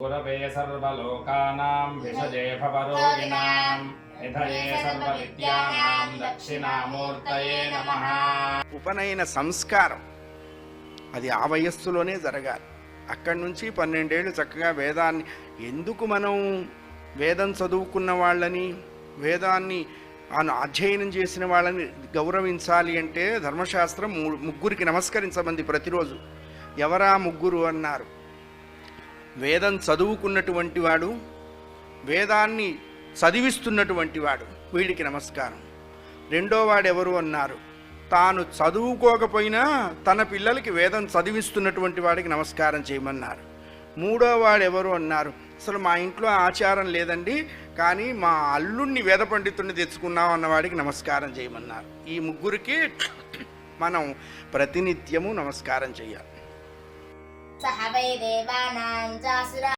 गुरवे सर्वलोकानां विषजे भवरोगिणां निधये सर्वविद्यानां दक्षिणामूर्तये नमः। ఉపనయన సంస్కారం అది ఆ వయస్సులోనే జరగాలి. అక్కడి నుంచి 12 ఏళ్ళు చక్కగా వేదాన్ని, ఎందుకు మనం వేదం చదువుకున్న వాళ్ళని, వేదాన్ని అధ్యయనం చేసిన వాళ్ళని గౌరవించాలి అంటే ధర్మశాస్త్రం ముగ్గురికి నమస్కరించమంది ప్రతిరోజు. ఎవరా ముగ్గురు అన్నారు? వేదం చదువుకున్నటువంటి వాడు, వేదాన్ని చదివిస్తున్నటువంటి వాడు, వీడికి నమస్కారం. రెండో వాడు ఎవరు అన్నారు? తాను చదువుకోకపోయినా తన పిల్లలకి వేదం చదివిస్తున్నటువంటి వాడికి నమస్కారం చేయమన్నారు. మూడో వాడు ఎవరు అన్నారు? అసలు మా ఇంట్లో ఆచారం లేదండి, కానీ మా అల్లుణ్ణి వేద పండితుడిని తెచ్చుకున్నాం అన్నవాడికి నమస్కారం చేయమన్నారు. ఈ ముగ్గురికి మనం ప్రతినిత్యము నమస్కారం చేయాలి. సహ వై దేవానాం చాసురా